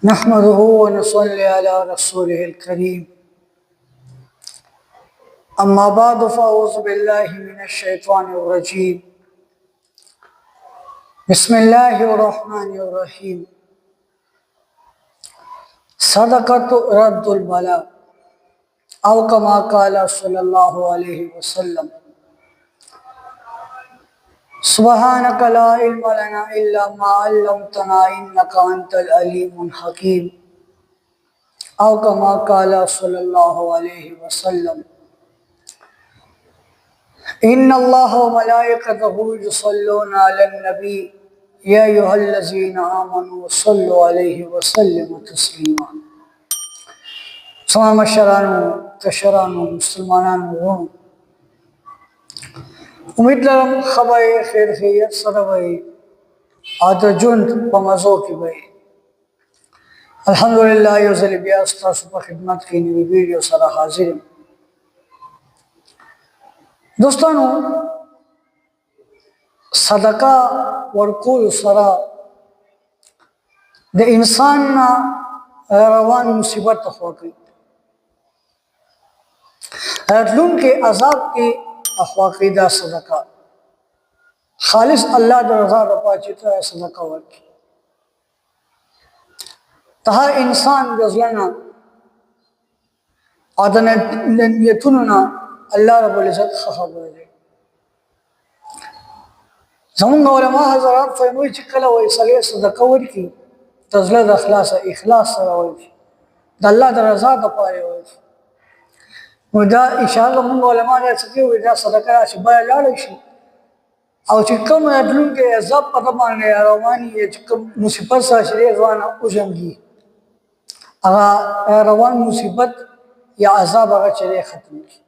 نحمده ونصلي على رسوله الكريم أما بعد فأعوذ بالله من الشيطان الرجيم بسم الله الرحمن الرحيم صدقة رد البلاء أو كما قال صلى الله عليه وسلم سبحانك لا علم لنا إلا ما علمتنا إنك أنت العليم الحكيم أو كما قال صلى الله عليه وسلم إن الله وملائكته يصلون على النبي يا أيها الذين آمنوا صلوا عليه وسلموا تسليما تمام شرانو تشرانو مسلمانانو امید لرم خبر خیر خیریت سره وي او د ژوند په مزو کې وي. الحمدلله یو ځل بیا ستاسو په خدمت کې نوې ویډیو سره حاضر یم. دوستانو صدقه ورکول سره د انسان روان مصیبت خو کوي راتلونکي عذاب کې اخواقی دا صدقہ خالص اللہ دا رضا رپا چیتا ہے صدقہ ورکی تہا انسان رضلنا آدن یتننا اللہ رب العزت خبر دے زمان علماء حضرات فرموی چکل وی صلی صدقہ ورکی تزلد اخلاص سر ورکی دا اللہ دا رضا دا پارے ورکی دا انشاءاللہ منگو علماء نے سکیو دا صدقہ راشی بایا لارشی او چکم ادلون کے عذاب پتہ ماننے روانی یا چکم مصیبت سا شریع روانا اجنگی اگا روان مصیبت یا عذاب اگا چرے ختم کی.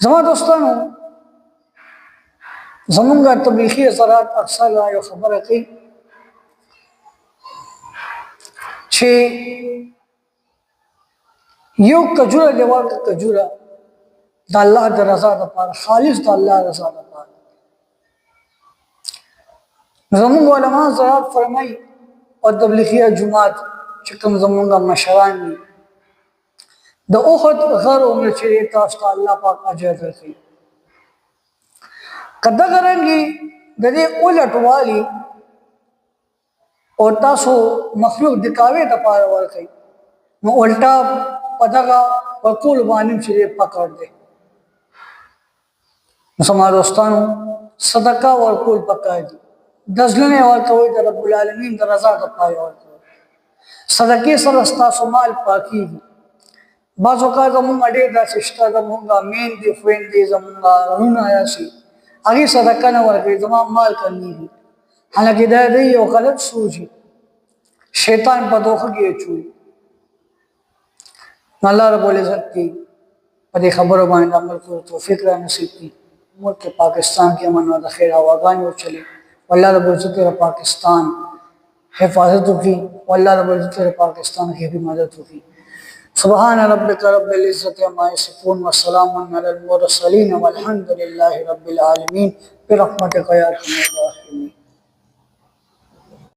زمان دوستانو زمانگا تبلیغی اثرات اکثر رایو خبر کی چھے یو کجورا دیوار کا کجورا دا اللہ دا رضا دا پارا خالص دا اللہ رضا دا پارا. زمانگ علماء زرات فرمائی اور تبلیغیہ جماعت چکم زمانگا مشران میں دا اخت غر عمر چرے تاستا اللہ پاک اجر رکھی قدر کرنگی دا دے اولٹ والی اور تاسو مخلوق دکاوے دا پارا ورکی نو الٹا پدغا وکول بانیم چرے پکڑ دے. مسلمان دوستانو صدقہ ورکول پکڑ دی دزلنے ورکوئی دا رب العالمین دا رضا دا پائی ورکوئی صدقی سرستاسو مال پاکی دی. بعض اوقات زمونگا دیر دا سشتا زمونگا مین دی فرین دی زمونگا رون آیا سی اگی صدقہ نہ ورکوئی زمان مال کرنی دی حالانکہ دا دی یو غلط سوچی شیطان پا دوخ گئے چوئی. اللہ رب العزت کی پدی خبروں باندې عمل کو توفیق را نصیب کی. ملک پاکستان کی امن و خیر آواغانی ہو چلے واللہ رب العزت تیرا پاکستان حفاظت کی واللہ رب العزت تیرا پاکستان کی بھی مدد کی. سبحان ربک رب العزت عما یصفون وسلام علی المرسلین والحمد للہ رب العالمین برحمتک یا ارحم الراحمین.